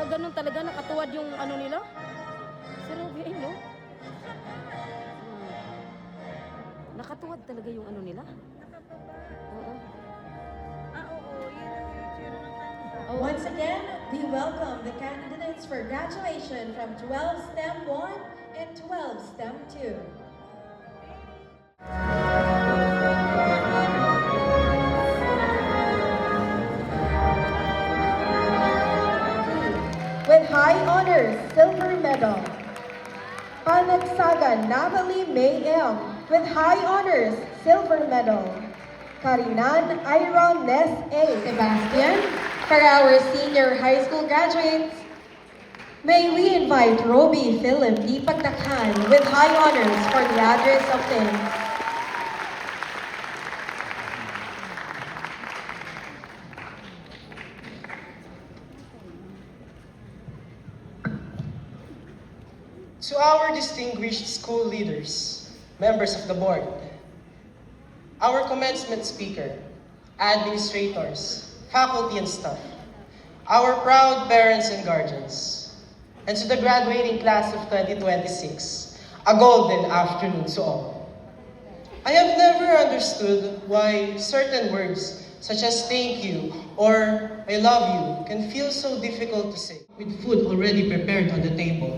ganun talaga, nakatuwad yung ano nila. Si Robby, ayun, no? Nakatuwad talaga yung ano nila. Oo. Oo, yun ang itsura ng kanta. Once again, we welcome the candidates for graduation from 12 STEM 1 and 12 STEM 2. With high honors, silver medal. Panagsagan Natalie May M. With high honors, silver medal. Karinan Iron Ness A. Sebastian. For our senior high school graduates, may we invite Robby Philip D. Pagtakhan with high honors for the address of thanks. To our distinguished school leaders, members of the board, our commencement speaker, administrators, faculty and staff, our proud parents and guardians, and to the graduating class of 2026, a golden afternoon to all. I have never understood why certain words such as thank you or I love you can feel so difficult to say. With food already prepared on the table,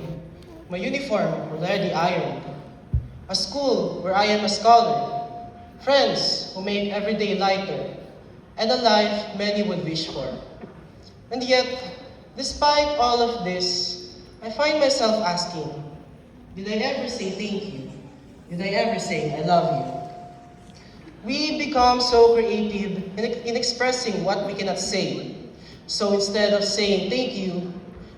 my uniform already ironed, a school where I am a scholar, friends who make every day lighter, and a life many would wish for. And yet, despite all of this, I find myself asking, did I ever say thank you? Did I ever say I love you? We become so creative in expressing what we cannot say. So instead of saying thank you,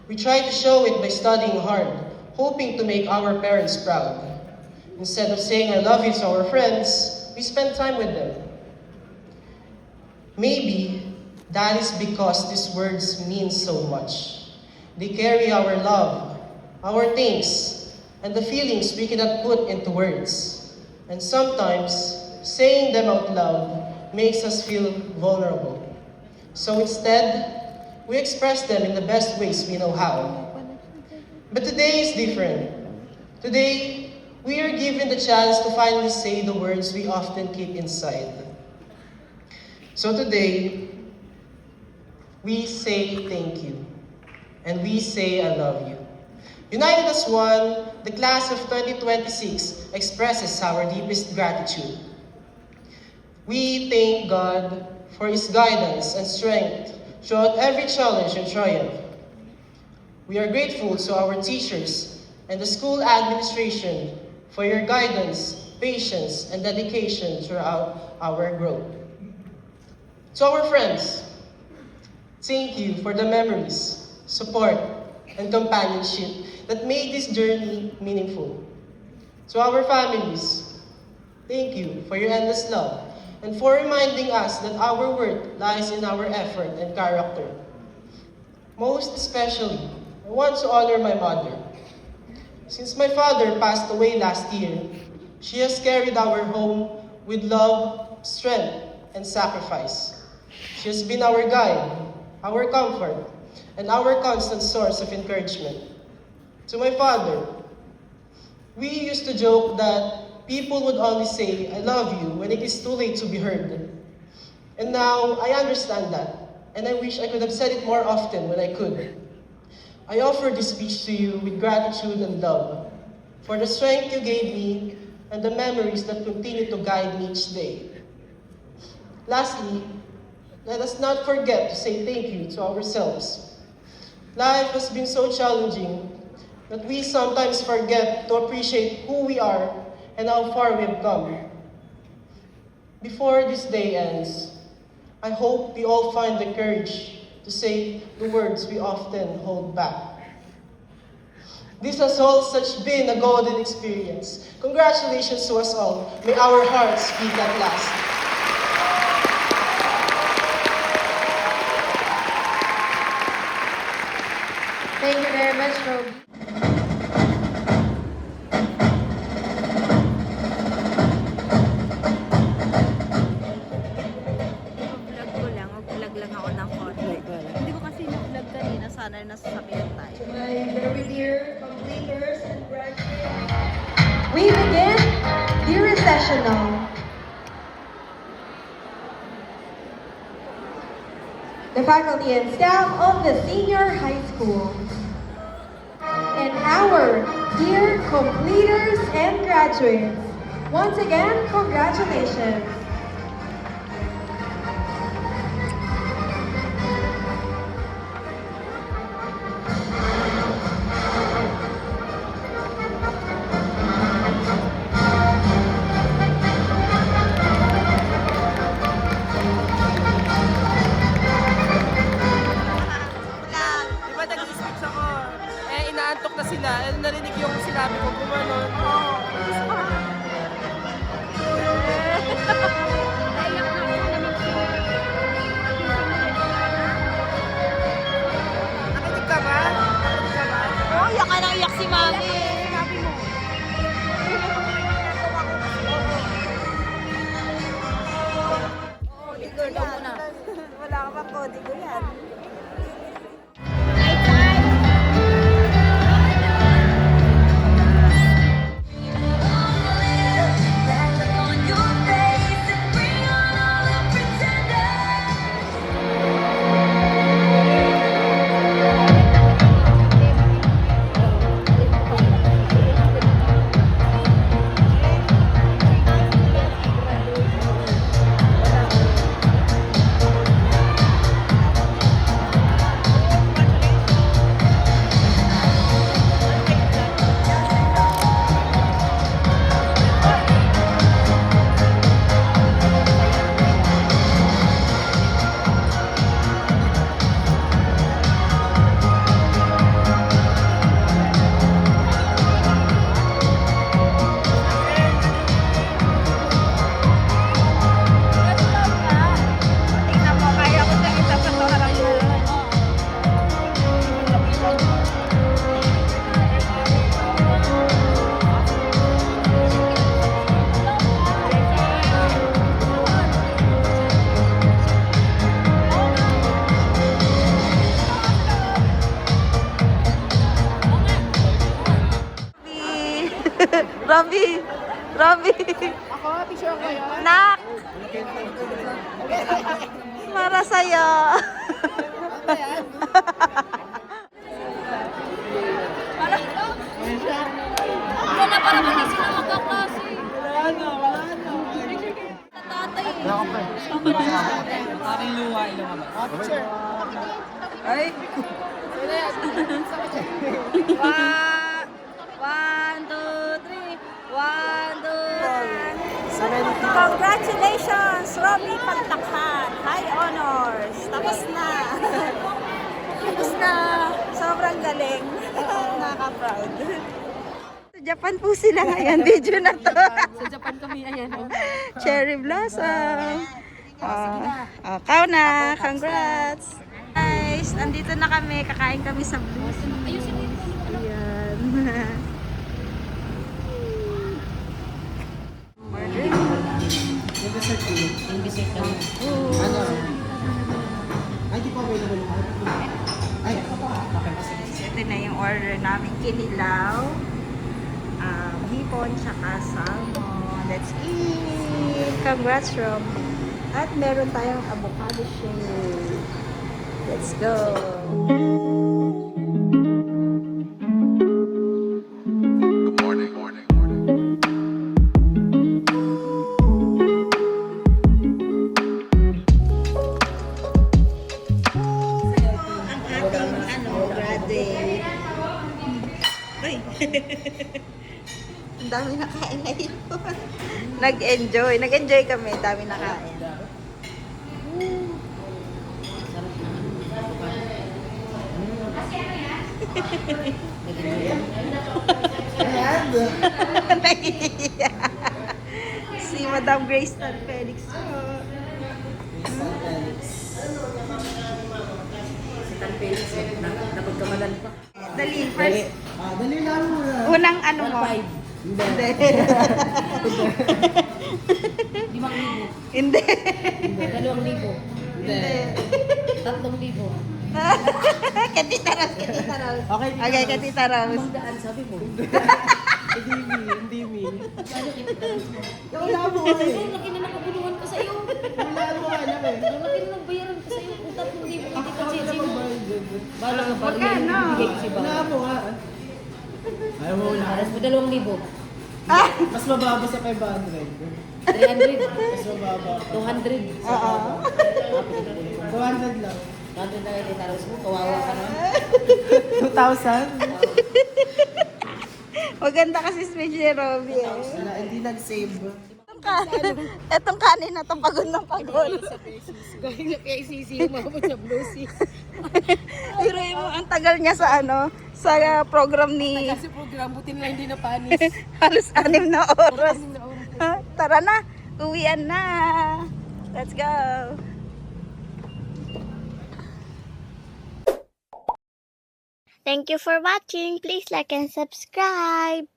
we try to show it by studying hard, hoping to make our parents proud. Instead of saying I love you to our friends, we spend time with them. Maybe that is because these words mean so much. They carry our love, our things, and the feelings we cannot put into words. And sometimes, saying them out loud makes us feel vulnerable. So instead, we express them in the best ways we know how. But today is different. Today, we are given the chance to finally say the words we often keep inside. So today, we say thank you, and we say I love you. United as one, the class of 2026 expresses our deepest gratitude. We thank God for His guidance and strength throughout every challenge and triumph. We are grateful to our teachers and the school administration for your guidance, patience, and dedication throughout our growth. To our friends, thank you for the memories, support, and companionship that made this journey meaningful. To our families, thank you for your endless love and for reminding us that our worth lies in our effort and character. Most especially, I want to honor my mother. Since my father passed away last year, she has carried our home with love, strength, and sacrifice. She has been our guide, our comfort, and our constant source of encouragement. To my father, we used to joke that people would only say, I love you when it is too late to be heard. And now, I understand that, and I wish I could have said it more often when I could. I offer this speech to you with gratitude and love for the strength you gave me and the memories that continue to guide me each day. Lastly, let us not forget to say thank you to ourselves. Life has been so challenging that we sometimes forget to appreciate who we are and how far we have come. Before this day ends, I hope we all find the courage to say the words we often hold back. This has all such been a golden experience. Congratulations to us all. May our hearts beat at last. Thank you very much, Robby. Vlog ko lang, mag-vlog lang ako ng konti. Hindi ko kasi na-vlog kanina, sana nasasabihan the faculty and staff of the senior high school, and our dear completers and graduates. Once again, congratulations. Di ba nag-speech ako? Eh, inaantok na sila. Eh, narinig yung sinabi ko gumanon. Nakinig ka ba? Nakinig ka ba? Oh, iyak ka nang iyak si Mami. Kodigo yan. Wala ka pa kodigo yan. Tingnan mo, kaya ko sa isa sa to harap mo. Robby! Robby! Ako, picture ko yun. Nak! Para sa'yo. Wala na para hindi sila magkaklase. Wala na. Tatay. Aking luwa, ilong ka ba? Picture. Ay! One, two, three. One, two, three. Congratulations, Robby Pantakhan. High honors. Tapos na. Tapos na. Sobrang galing. Nakaka-proud. Sa Japan po sila ngayon. Video na to. Sa Japan kami, ayan. Oh. Cherry blossom. Ikaw na. Congrats. Guys, nandito na kami. Kakain kami sa Blues. Ayusin mo yung Ayan. Yung dessert ko. Yung dessert ka. Ano? Ay, di pa available yung ay, okay. Ito na yung order namin. Kinilaw, hipon, tsaka salmon. Let's eat! Congrats, Rom. At meron tayong avocado shake. Let's go! Good morning. Ang ating graduate. Uy! Ang dami nakain na yun. Nag-enjoy. Nag-enjoy kami. Dami nakain. Nahihiya. Si Madam Grace Tan Felix. Si Tan Felix, napagkamalan pa. Dali, first. Dali lang mo na. Unang ano mo? 1.5. Hindi. 5,000. Hindi. 2,000. Hindi. 3,000. Katita Rose, Katita Rose. Okay, Okay, Katita Rose. Magdaan, sabi mo. Hindi mi. Ano kita? Wala mo Ang eh. laki na nakabuluhan ko sa'yo. Wala mo alam eh. Ang laki na nagbayaran ko sa'yo. Kung 3,000 Magkano? Wala po nga. Ayaw mo wala. Aras mo 2,000. Mas mababa sa 500. 300. Mas mababa. 200. Oo. 200 lang. 200 na kayo titaros mo. Kawawa ka na. 2,000? Maganda kasi speech ni Robby eh. Wala, hindi nag-save. Etong kanin na to, pagod na pagod. Galing na PICC, umabot sa Blue Sea. Iroy mo, ang tagal niya sa sa program ni Kasi program, buti na hindi na panis. halos 6 na oras. Tara na, uwian na. Let's go. Thank you for watching. Please like and subscribe.